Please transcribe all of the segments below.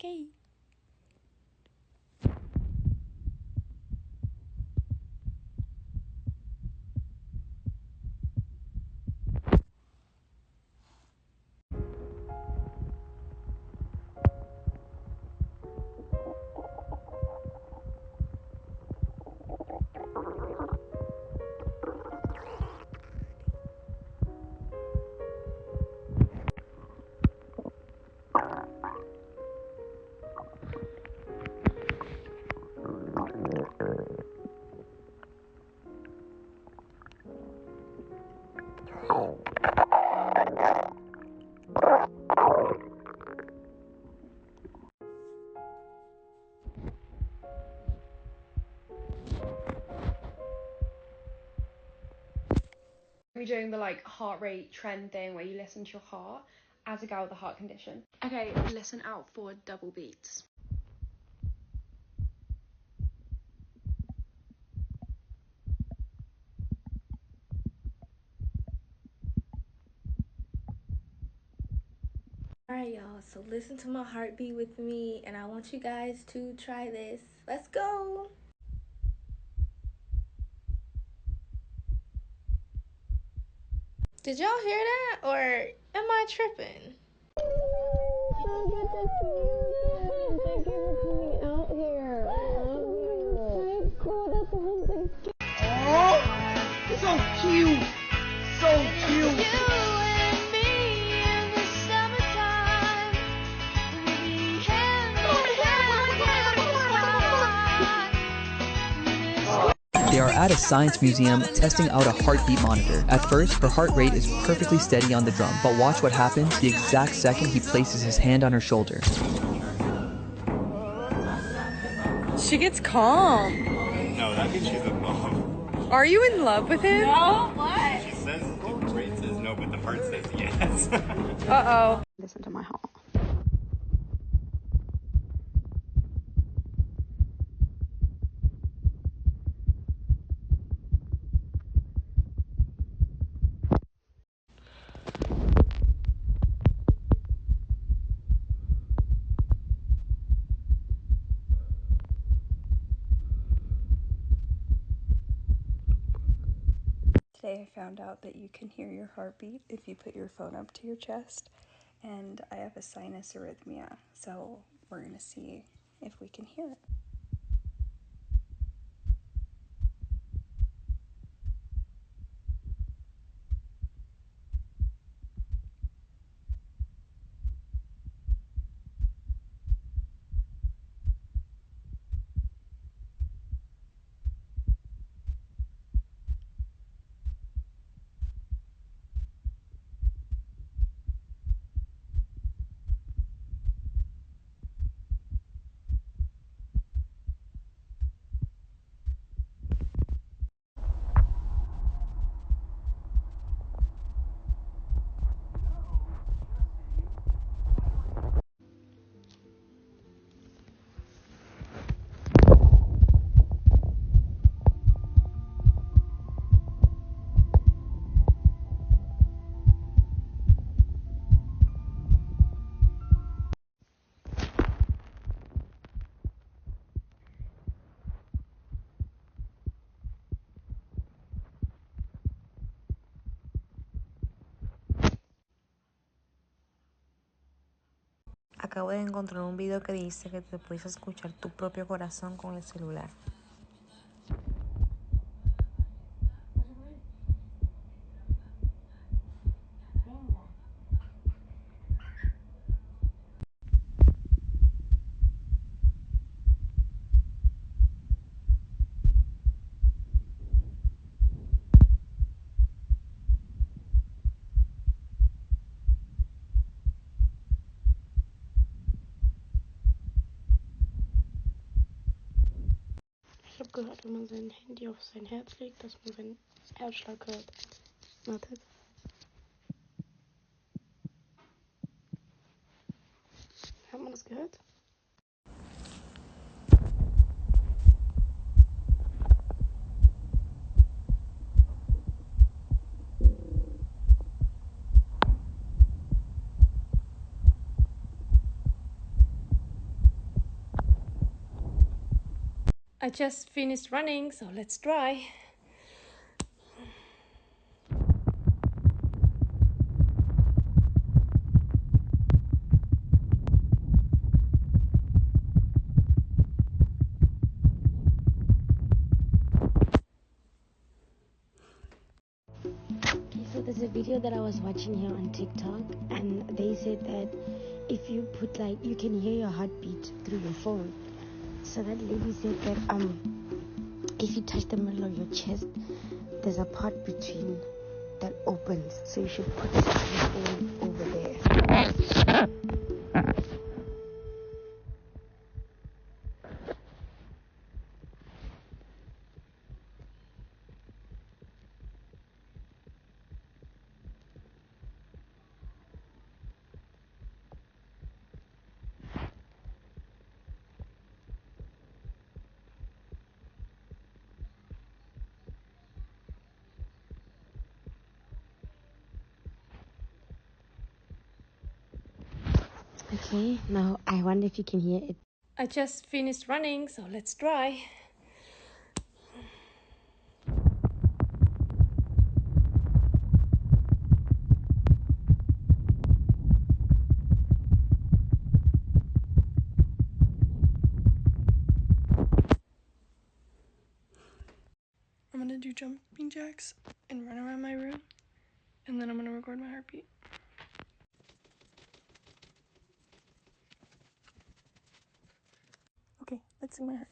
Okay. We're doing the like heart rate trend thing where you listen to your heart as a girl with a heart condition. Okay, listen out for double beats. Alright, y'all, so listen to my heartbeat with me, and I want you guys to try this. Let's go! Did y'all hear that, or am I tripping? So good to see you. Thank you for coming out here. I love you. So cool. That's amazing. Oh, so cute. So cute. They are at a science museum testing out a heartbeat monitor. At first, her heart rate is perfectly steady on the drum, but watch what happens the exact second he places his hand on her shoulder. She gets calm. No, that means she's in love. Are you in love with him? No, what? She says, the brain says no, but the heart says yes. Uh-oh. Listen to my heart. Today I found out that you can hear your heartbeat if you put your phone up to your chest, and I have a sinus arrhythmia, so we're gonna see if we can hear it. Acabo de encontrar un video que dice que te puedes escuchar tu propio corazón con el celular. Ich habe gehört, wenn man sein Handy auf sein Herz legt, dass man seinen Herzschlag hört. Wartet. Hat man das gehört? I just finished running, so let's try. So there's a video that I was watching here on TikTok, and they said that if you put like, you can hear your heartbeat through your phone. So that lady said that if you touch the middle of your chest, there's a part between that opens. So you should put your phone over there. Okay, now I wonder if you can hear it. I just finished running, so let's try. I'm gonna do jumping jacks and run around my room, and then I'm gonna record my heartbeat. Okay, let's see my heart.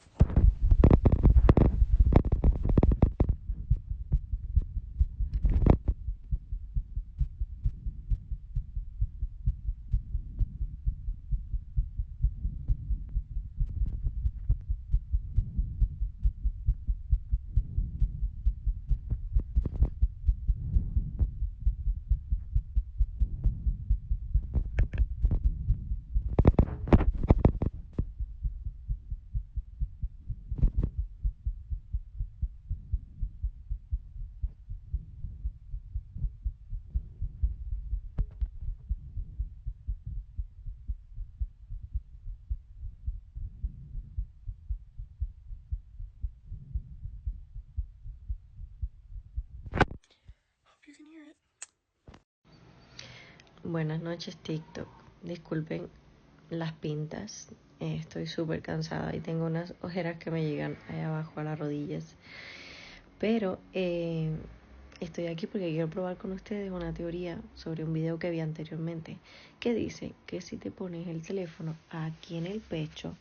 Hope you can hear it. Buenas noches, TikTok. Disculpen las pintas. Estoy súper cansada y tengo unas ojeras que me llegan allá abajo a las rodillas. Pero estoy aquí porque quiero probar con ustedes una teoría sobre un video que vi anteriormente que dice que si te pones el teléfono aquí en el pecho,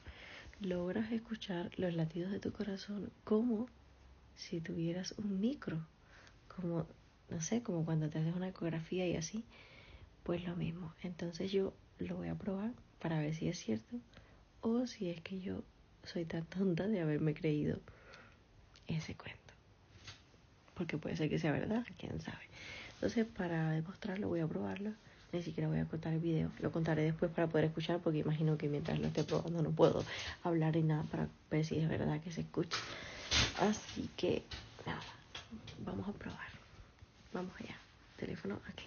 logras escuchar los latidos de tu corazón como si tuvieras un micro. Como, no sé, como cuando te haces una ecografía y así. Pues lo mismo. Entonces yo lo voy a probar para ver si es cierto o si es que yo soy tan tonta de haberme creído ese cuento. Porque puede ser que sea verdad, quién sabe. Entonces, para demostrarlo, voy a probarlo. Ni siquiera voy a contar el video. Lo contaré después para poder escuchar, porque imagino que mientras lo esté probando no puedo hablar ni nada para ver si es verdad que se escucha. Así que, nada, vamos a probar. Vamos allá. Teléfono aquí.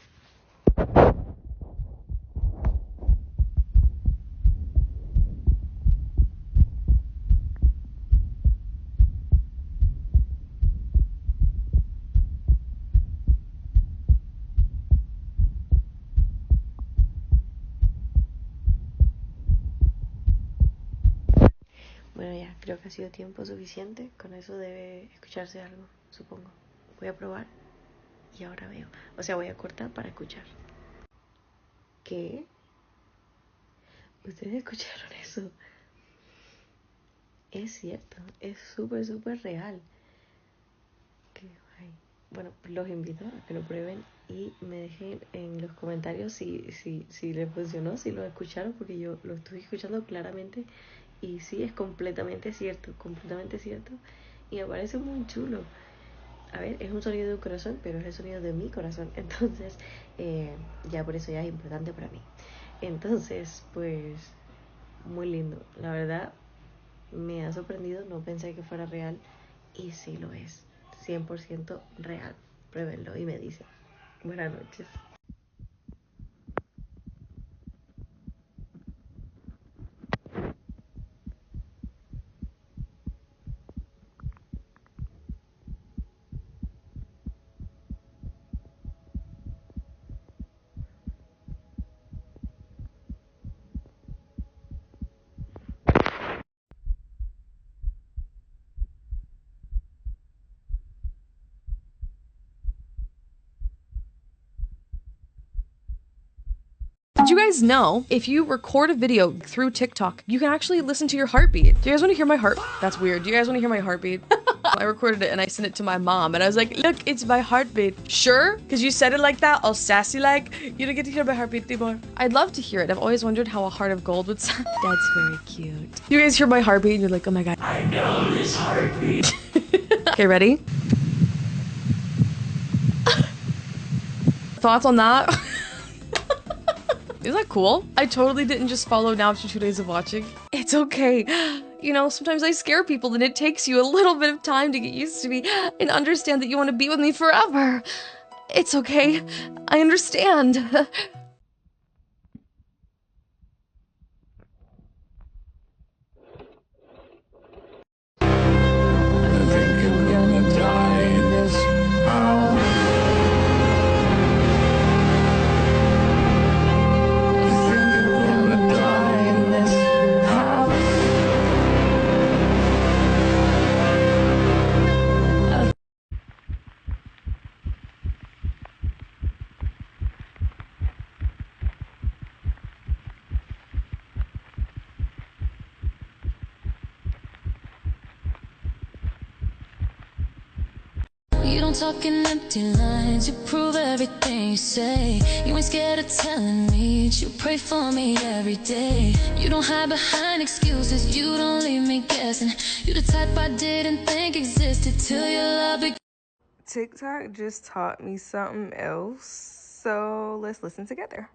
Bueno, ya, creo que ha sido tiempo suficiente. Con eso debe escucharse algo, supongo. Voy a probar y ahora veo. O sea, voy a cortar para escuchar. ¿Qué? ¿Ustedes escucharon eso? Es cierto, es súper, súper real. Qué guay. Bueno, los invito a que lo prueben y me dejen en los comentarios si les funcionó, si lo escucharon, porque yo lo estuve escuchando claramente y sí, es completamente cierto, y me parece muy chulo. A ver, es un sonido de un corazón, pero es el sonido de mi corazón, entonces ya por eso ya es importante para mí. Entonces, pues, muy lindo, la verdad me ha sorprendido, no pensé que fuera real y sí lo es, 100% real. Pruébenlo y me dicen. Buenas noches. guys know, if you record a video through TikTok, you can actually listen to your heartbeat. Do you guys want to hear my heart? That's weird. Do you guys want to hear my heartbeat? I recorded it and I sent it to my mom and I was like, look, it's my heartbeat. Sure? Because you said it like that, all sassy like. You don't get to hear my heartbeat anymore. I'd love to hear it. I've always wondered how a heart of gold would sound. That's very cute. You guys hear my heartbeat and you're like, oh my god. I know this heartbeat. Okay, ready? Thoughts on that? Is that cool? I totally didn't just follow now after 2 days of watching. It's okay. You know, sometimes I scare people and it takes you a little bit of time to get used to me and understand that you want to be with me forever. It's okay. I understand. You don't talk in empty lines, you prove everything you say. You ain't scared of telling me that you pray for me every day. You don't hide behind excuses, you don't leave me guessing. You the type I didn't think existed till your love began. TikTok just taught me something else, so let's listen together.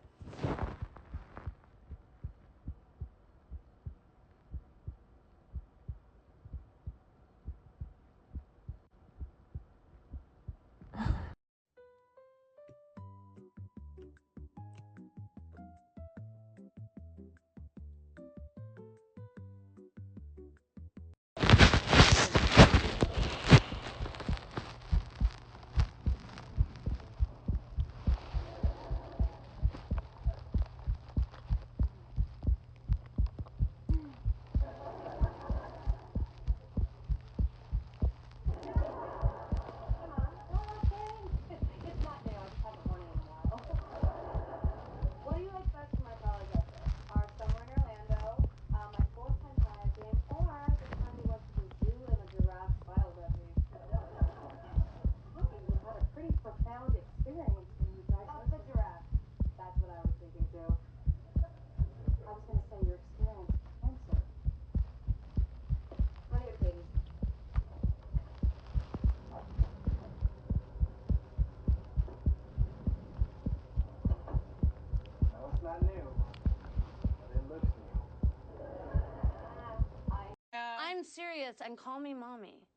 I'm serious, and call me mommy.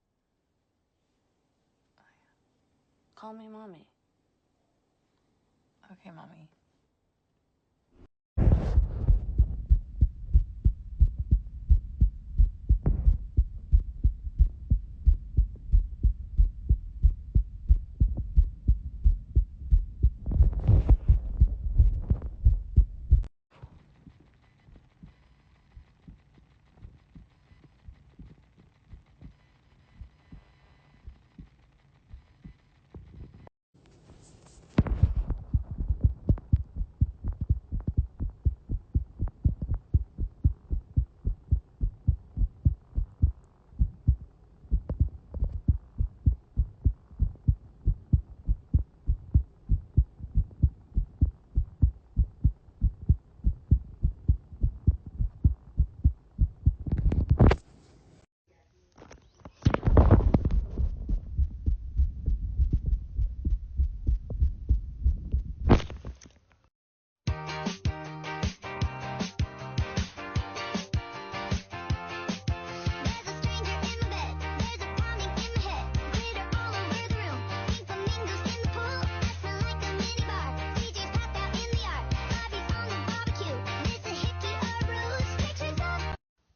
Call me mommy. Okay, mommy.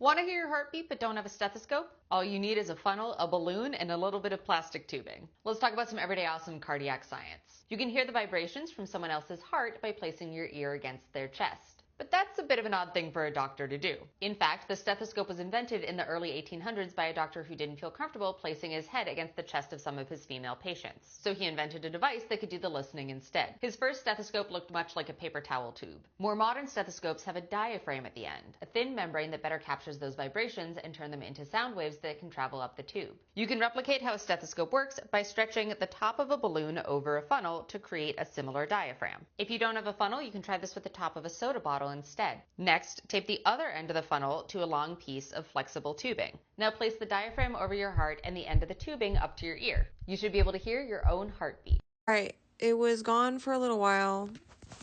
Want to hear your heartbeat but don't have a stethoscope? All you need is a funnel, a balloon, and a little bit of plastic tubing. Let's talk about some everyday awesome cardiac science. You can hear the vibrations from someone else's heart by placing your ear against their chest. But that's a bit of an odd thing for a doctor to do. In fact, the stethoscope was invented in the early 1800s by a doctor who didn't feel comfortable placing his head against the chest of some of his female patients. So he invented a device that could do the listening instead. His first stethoscope looked much like a paper towel tube. More modern stethoscopes have a diaphragm at the end, a thin membrane that better captures those vibrations and turn them into sound waves that can travel up the tube. You can replicate how a stethoscope works by stretching the top of a balloon over a funnel to create a similar diaphragm. If you don't have a funnel, you can try this with the top of a soda bottle instead. Next, tape the other end of the funnel to a long piece of flexible tubing. Now place the diaphragm over your heart and the end of the tubing up to your ear. You should be able to hear your own heartbeat. Alright, it was gone for a little while,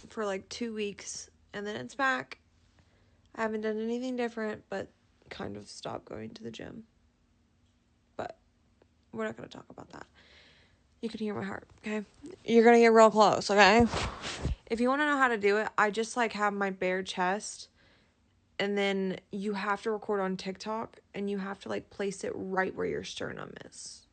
for like 2 weeks, and then it's back. I haven't done anything different, but kind of stopped going to the gym. But we're not going to talk about that. You can hear my heart, okay? You're going to get real close, okay? If you want to know how to do it, I just like have my bare chest, and then you have to record on TikTok, and you have to like place it right where your sternum is.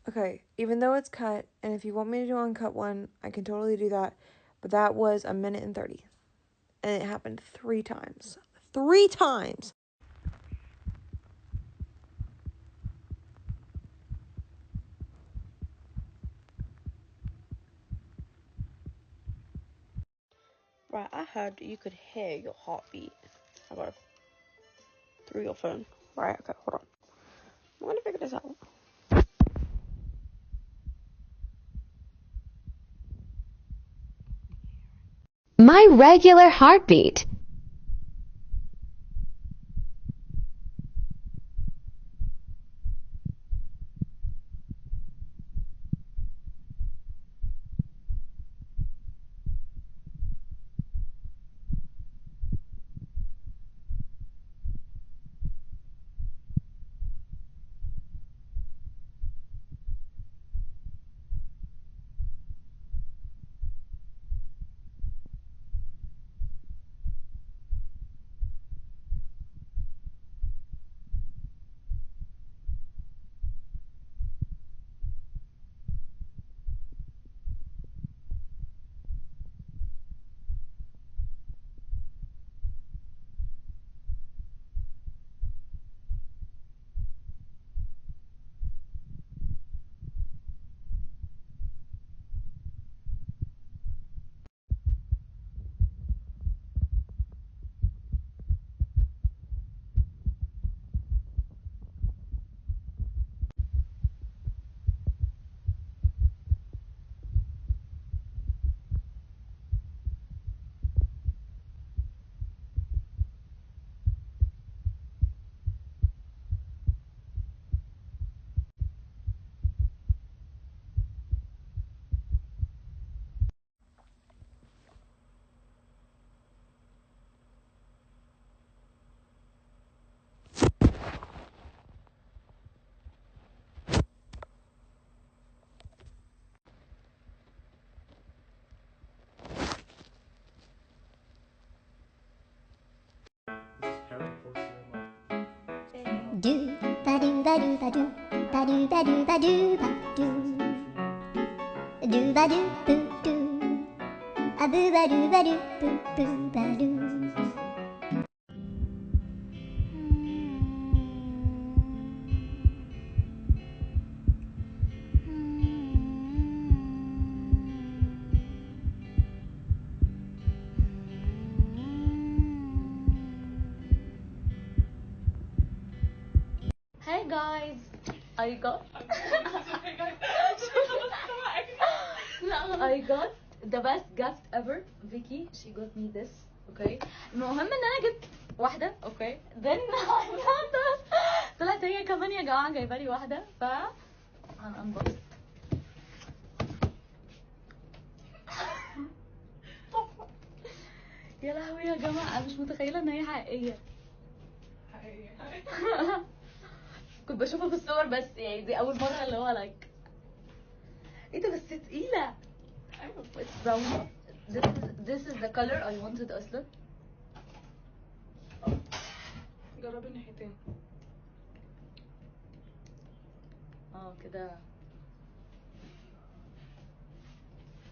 Okay, even though it's cut, and if you want me to do an uncut one, I can totally do that, but that was 1 minute and 30, and it happened 3 times. 3 times! Right, I heard you could hear your heartbeat. How about through your phone? Right, okay, hold on. I'm gonna figure this out. My regular heartbeat. Do ba do ba do ba do ba do ba do ba do ba do ba do boo doo a boo ba do ba do boo boo ba do. Hey guys, I got I got the best gift ever. Vicky, she got me this. Okay. المهم ان انا جبت واحدة. Okay. Then طلعت هي كمان يا جماعة جايبة لي واحدة. هننبسط. يا لهوي يا جماعة، أنا مش متخيلة ان هي حقيقية. كنت بشوفها في الصور بس يعني دي اول مره اللي هو لايك ايه ده بس تقيله. It's brown. This is the color I wanted اصلا. جربي الناحيتين. كده.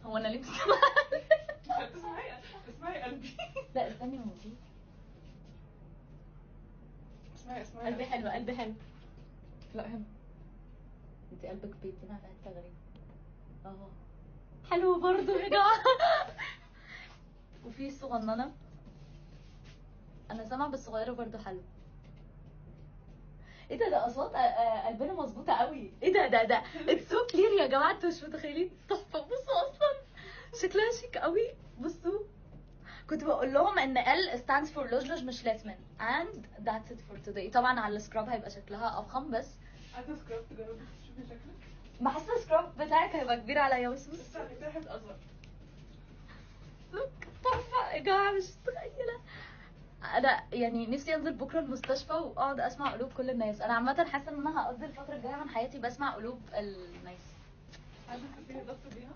هو انا ليه بتسمعي؟ اسمعي قلبي. لا استني موجود. اسمعي قلبي حلو قلبي حلو. لا هنا. انت قلبك بيدينا في حته غريبه. اهو. حلو برضه يا جماعه. وفي صغننه. انا سامعه بالصغيره برضه حلو. ايه ده اصوات قلبنا مظبوطه قوي. ايه ده اتس سو كلير يا جماعه، انتوا مش متخيلين. تحفه. بصوا اصلا شكلها شيك قوي. بصوا كنت بقول لهم ان L stands for لوجلوج مش لاتمن and that's it for today. طبعا على السكراب هيبقى شكلها افخم بس عايزه سكراب تجربي تشوفي شكلك. ما حاسه السكراب بتاعك هيبقى كبير عليا. بس استني واحد اصغر. لوك تحفه يا جماعه مش متخيله. انا يعني نفسي انزل بكره المستشفى واقعد اسمع قلوب كل الناس. انا عامه حاسه ان انا هقضي الفتره الجايه من حياتي بسمع قلوب الناس. عايزه تحسي ضغط بيها؟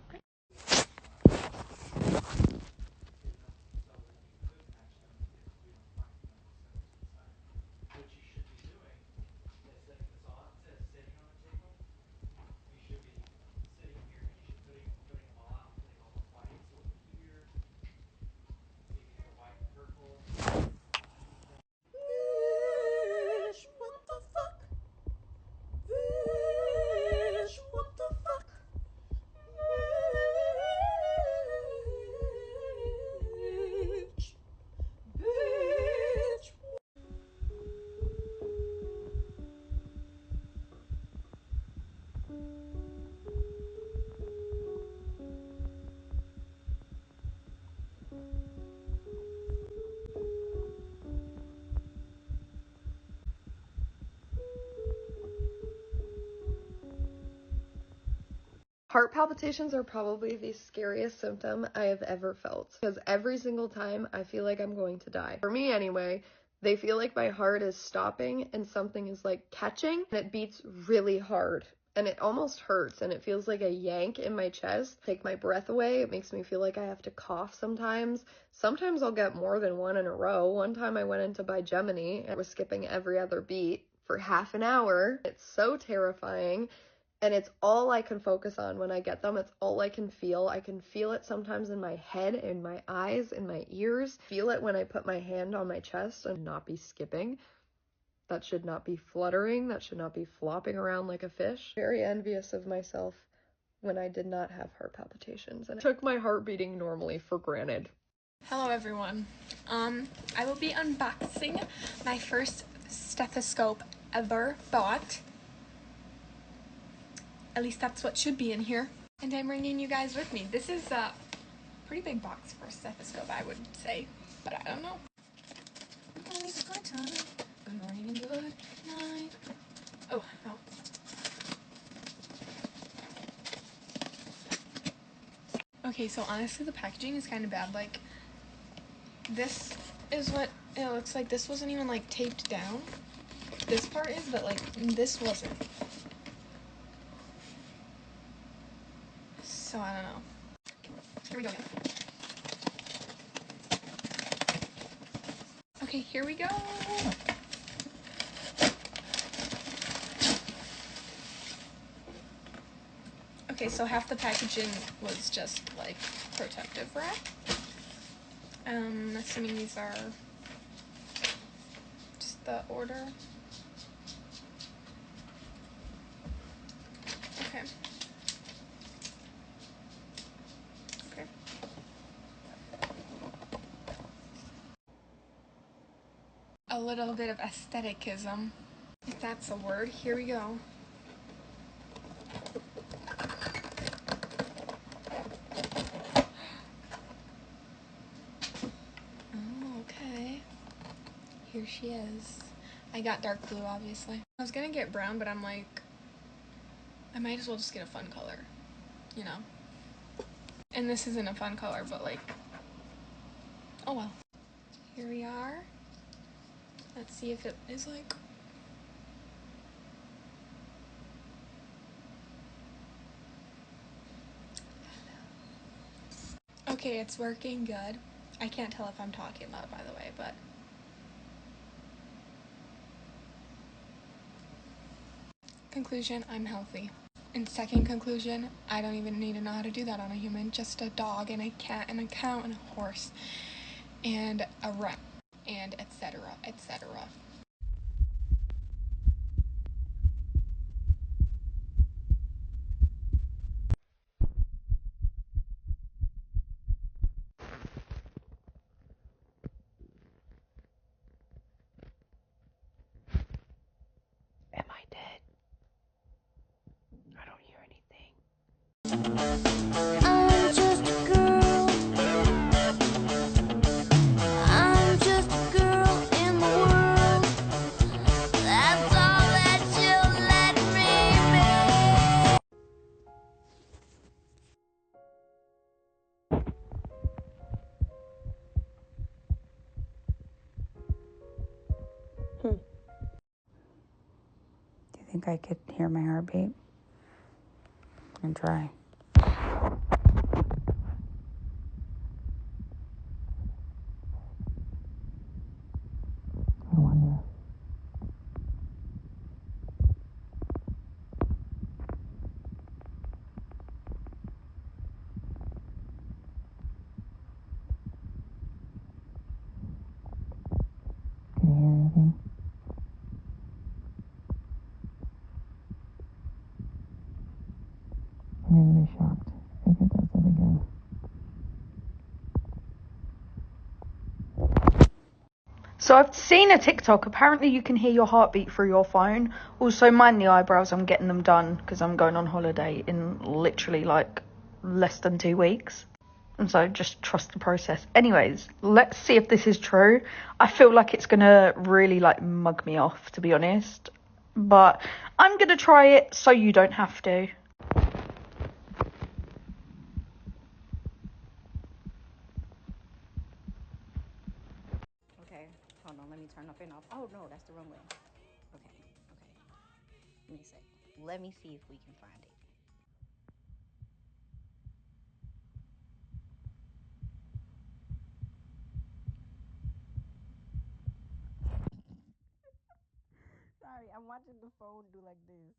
Heart palpitations are probably the scariest symptom I have ever felt, because every single time I feel like I'm going to die. For me anyway, they feel like my heart is stopping and something is like catching, and it beats really hard. And it almost hurts, and it feels like a yank in my chest. Take my breath away. It makes me feel like I have to cough sometimes. Sometimes I'll get more than one in a row. One time I went into Bigemini and was skipping every other beat for half an hour. It's so terrifying. And it's all I can focus on when I get them. It's all I can feel. I can feel it sometimes in my head, in my eyes, in my ears. Feel it when I put my hand on my chest and not be skipping. That should not be fluttering. That should not be flopping around like a fish. Very envious of myself when I did not have heart palpitations and took my heart beating normally for granted. Hello everyone. I will be unboxing my first stethoscope ever bought. At least that's what should be in here. And I'm bringing you guys with me. This is a pretty big box for a stethoscope, I would say, but I don't know. Good morning and good night. Oh, no. Okay, so honestly the packaging is kind of bad. Like, this is what it looks like. This wasn't even like taped down. This part is, but like this wasn't. So I don't know. Here we go again. Okay, here we go. Okay, so half the packaging was just like protective wrap. Assuming these are just the order. Okay. Okay. A little bit of aestheticism, if that's a word. Here we go. Oh, okay. Here she is. I got dark blue, obviously. I was gonna get brown, but I'm like, I might as well just get a fun color, you know? And this isn't a fun color, but like, oh well. Here we are. Let's see if it is like, Okay, it's working good. I can't tell if I'm talking loud, by the way, but... Conclusion, I'm healthy. And second conclusion, I don't even need to know how to do that on a human. Just a dog and a cat and a cow and a horse and a rat and etc., etc. Am I dead? I don't hear anything. I'm just a girl. I'm just a girl in the world. That's all that you'll let me be. Do you think I could hear my heartbeat? And try. I wonder. Can you hear anything? I'm gonna be shocked if it does it again. So I've seen a TikTok. Apparently you can hear your heartbeat through your phone. Also, mind the eyebrows. I'm getting them done because I'm going on holiday in literally like less than 2 weeks. And so just trust the process. Anyways, let's see if this is true. I feel like it's going to really like mug me off, to be honest. But I'm going to try it so you don't have to. Okay, hold on, let me turn up and off. Oh no, that's the wrong way. Okay. Give me a sec. Let me see if we can find it. Sorry, I'm watching the phone do like this.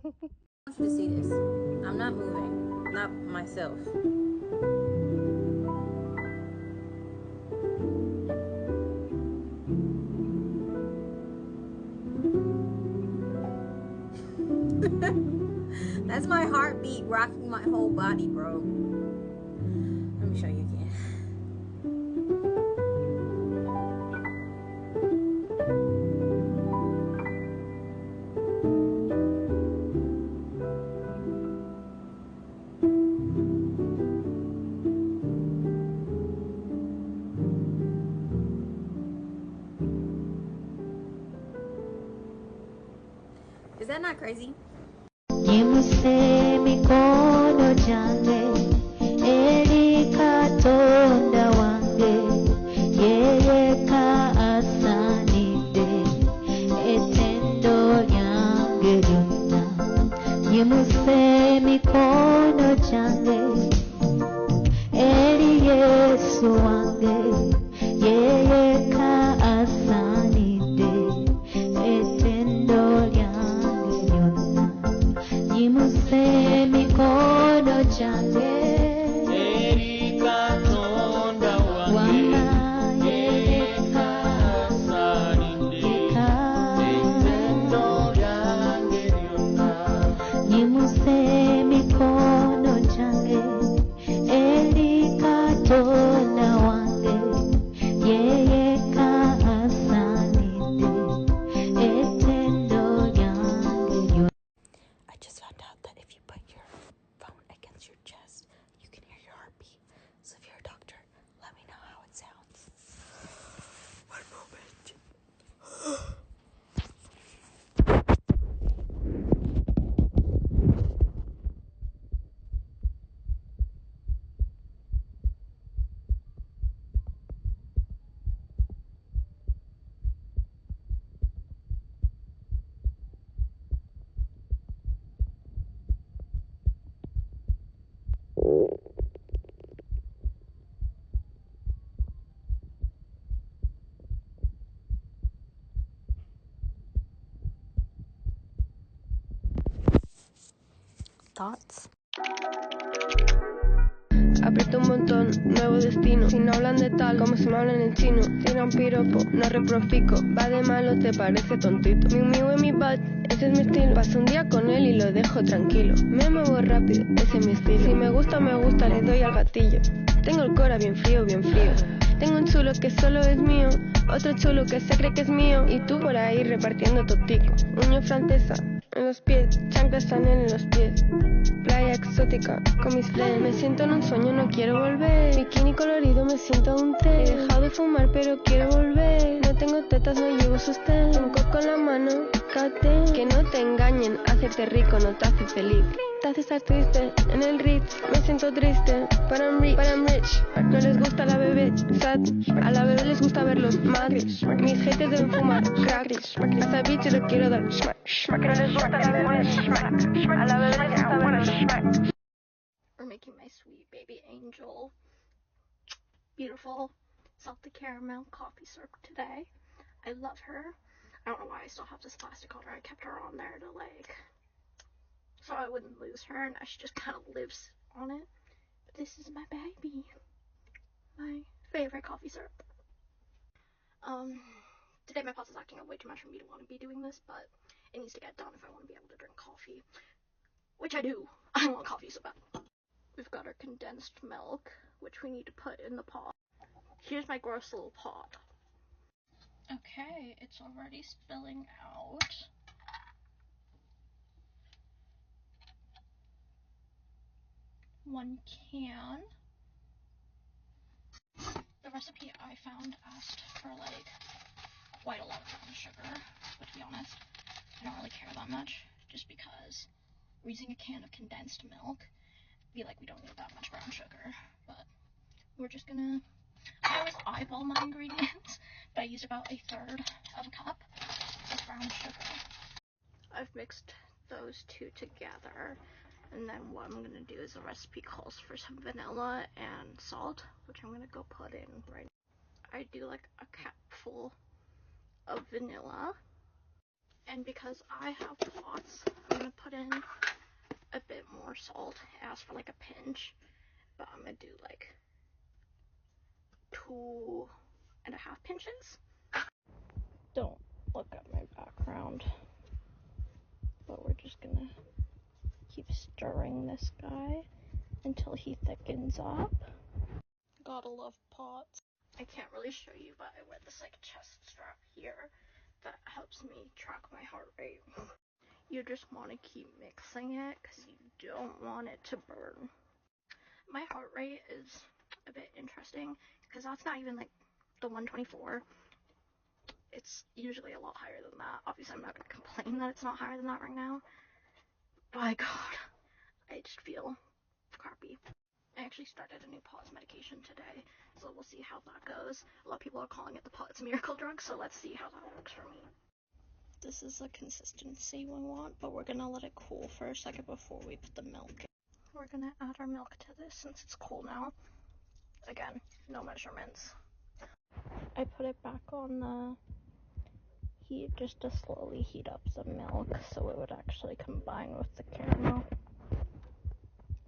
I want you to see this. I'm not moving, not myself. That's my heartbeat rocking my whole body, bro. Let me show you again. Is that not crazy? Mikono changu Thoughts? Aprieto un montón, nuevo destino. Si no hablan de tal como se me hablan en chino. Tira un piropo, no reprofico. Va de malo, te parece tontito. Miu miu en mi butt, ese es mi estilo. Paso un día con él y lo dejo tranquilo. Me muevo rápido, ese es mi estilo. Si me gusta, le doy al gatillo. Tengo el cora bien frío, bien frío. Tengo un chulo que solo es mío. Otro chulo que se cree que es mío. Y tú por ahí repartiendo totico. Uña francesa en los pies, chanclas Chanel en los pies. Playa exótica con mis friends. Me siento en un sueño, no quiero volver. Bikini colorido, me siento un té. He dejado de fumar, pero quiero volver. No tengo tetas, no llevo sostén. Un coco en la mano, cate. Que no te engañen, hacerte rico no te hace feliz. Te hace estar triste en el Ritz. Me siento triste, but I'm rich. No les gusta la bebé sad. A la bebé les gusta verlos mad. Mis haters deben fumar crack. A esa bitch le quiero dar smack. No les gusta la bebé smack. A la bebé les gusta verlos smack. We're making my sweet baby angel beautiful salted caramel coffee syrup today. I love her. I don't know why I still have this plastic on her. I kept her on there to like so I wouldn't lose her, and now she just kind of lives on it. But this is my baby, my favorite coffee syrup. Today my pulse is acting up way too much for me to want to be doing this, but it needs to get done if I want to be able to drink coffee, which I do. I want coffee so bad. We've got our condensed milk, which we need to put in the pot. Here's my gross little pot. Okay, it's already spilling out. One can. The recipe I found asked for like quite a lot of brown sugar, but to be honest, I don't really care that much, just because we're using a can of condensed milk. I feel like we don't need that much brown sugar, but we're just gonna, I always eyeball my ingredients, but I used about 1/3 of a cup of brown sugar. I've mixed those two together, and then what I'm gonna do is the recipe calls for some vanilla and salt, which I'm gonna go put in right now. I do like a cupful of vanilla, and because I have pots, I'm gonna put in a bit more salt. I asked for like a pinch, but I'm gonna do like 2.5 pinches. Don't look at my background, but we're just gonna keep stirring this guy until he thickens up. Gotta love pots. I can't really show you, but I wear this like chest strap here that helps me track my heart rate. You just want to keep mixing it because you don't want it to burn. My heart rate is a bit interesting because that's not even like the 124. It's usually a lot higher than that. Obviously I'm not going to complain that it's not higher than that right now. By God, I just feel crappy. I actually started a new POTS medication today, so we'll see how that goes. A lot of people are calling it the POTS miracle drug, so let's see how that works for me. This is the consistency we want, but we're gonna let it cool for a second before we put the milk in. We're gonna add our milk to this since it's cool now. Again, no measurements. I put it back on the heat just to slowly heat up the milk so it would actually combine with the caramel.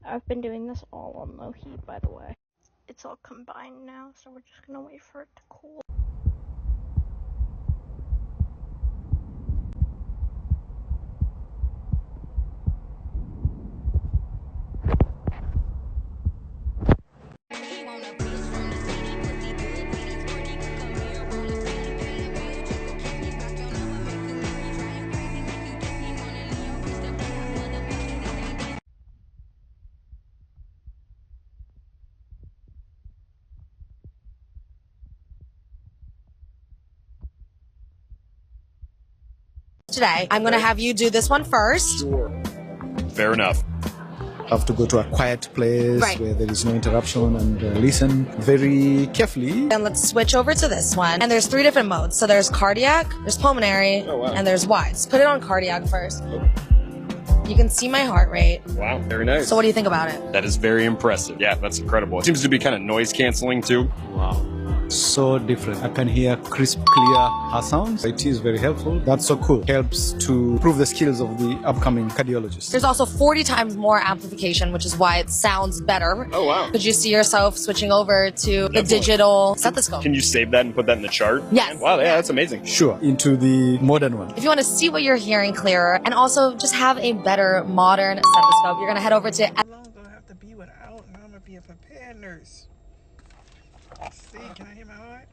I've been doing this all on low heat, by the way. It's all combined now, so we're just gonna wait for it to cool. Today, I'm going to have you do this one first. Fair enough. Have to go to a quiet place where there is no interruption and listen very carefully. And let's switch over to this one. And there's 3 different modes. So there's cardiac, there's pulmonary, and there's wide. Let's put it on cardiac first. You can see my heart rate. Wow, very nice. So what do you think about it? That is very impressive. Yeah, that's incredible. It seems to be kind of noise canceling too. Wow. So different. I can hear crisp, clear her sounds. It is very helpful. That's so cool. Helps to prove the skills of the upcoming cardiologists. There's also 40 times more amplification, which is why it sounds better. Oh, wow. Could you see yourself switching over to the digital stethoscope? Can you save that and put that in the chart? Yes. Wow, yeah, that's amazing. Sure, into the modern one. If you want to see what you're hearing clearer and also just have a better modern stethoscope, you're going to head over to... How long do I have to be without? I'm going to be a prepared nurse. Let's see, can I hear my heart?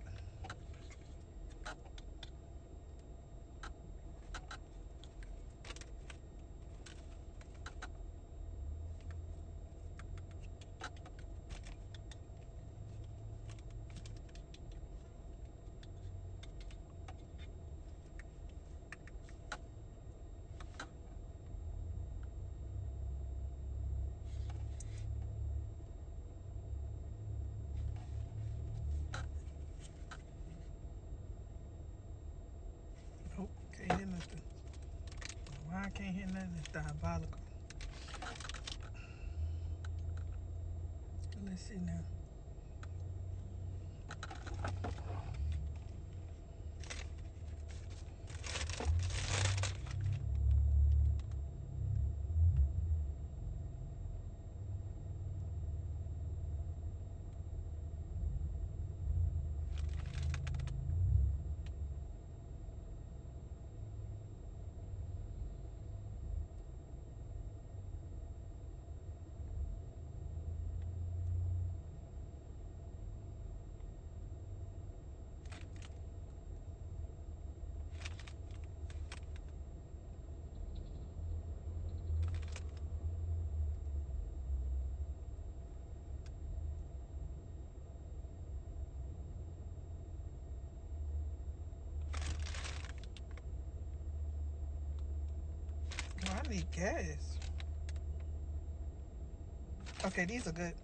Oh, can't hear nothing. Why I can't hear nothing? It's diabolical. Let's see now. Oh, I need gas. Okay, these are good.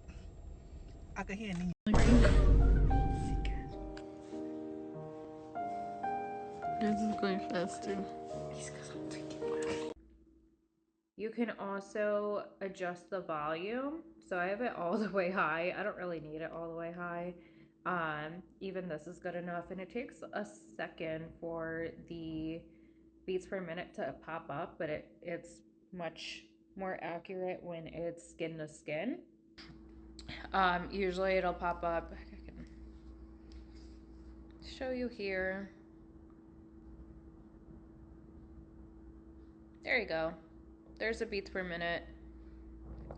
I can hear these. This is going fast too. You can also adjust the volume. So I have it all the way high. I don't really need it all the way high. Even this is good enough. And it takes a second for the beats per minute to pop up, but it's much more accurate when it's skin to skin. Usually it'll pop up. I can show you here. There you go. There's the beats per minute.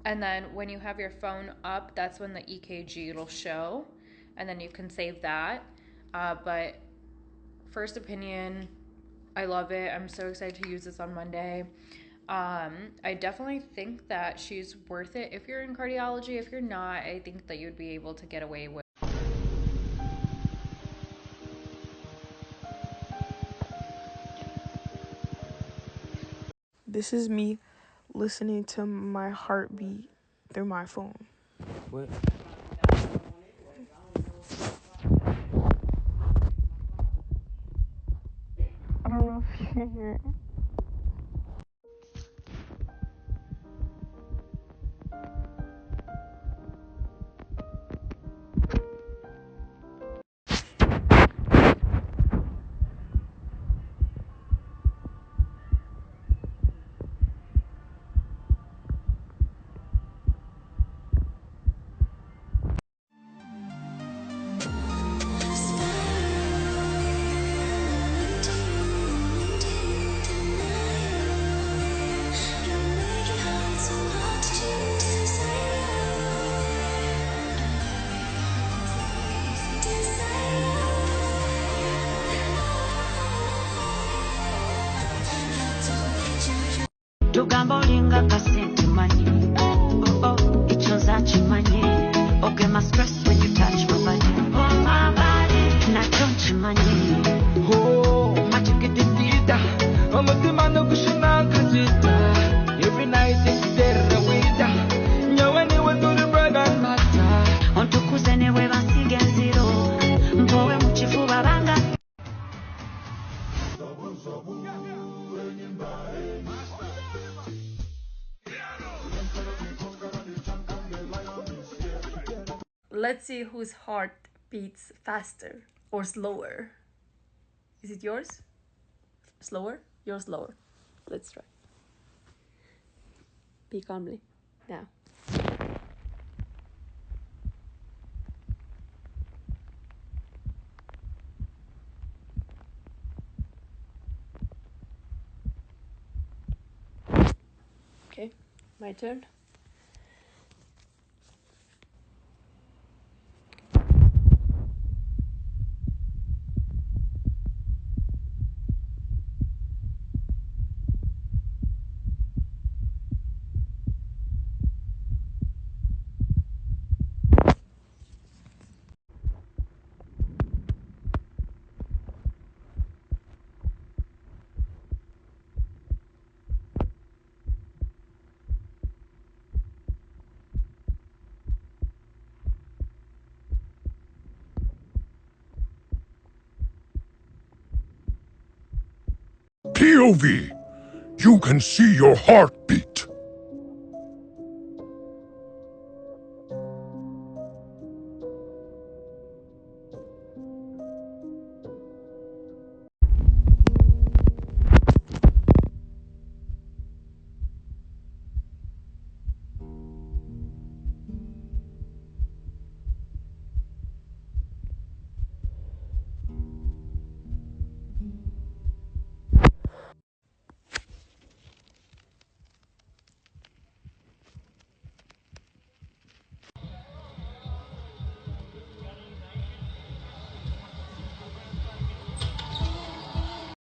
And then when you have your phone up, that's when the EKG will show. And then you can save that. But first opinion, I love it. I'm so excited to use this on Monday. I definitely think that she's worth it if you're in cardiology. If you're not, I think that you'd be able to get away with. This is me listening to my heartbeat through my phone. What? I don't know if you can hear it. Tugamba olinga kasente money. Oh oh, ichoza chimanye. Okay, my stress when you touch my body. Oh my body, not don't chimanye. Oh, machikitita. Omutima no gushina kazita. Every night it's there with her. Nyawani when do the bread and butter. Ontukuze newe basiga enziro. Mpowe muchifuba banga. let's see whose heart beats faster or slower. Is it yours? Slower? Yours slower. Let's try. Be calmly. Now. Okay, my turn. POV. You can see your heartbeat.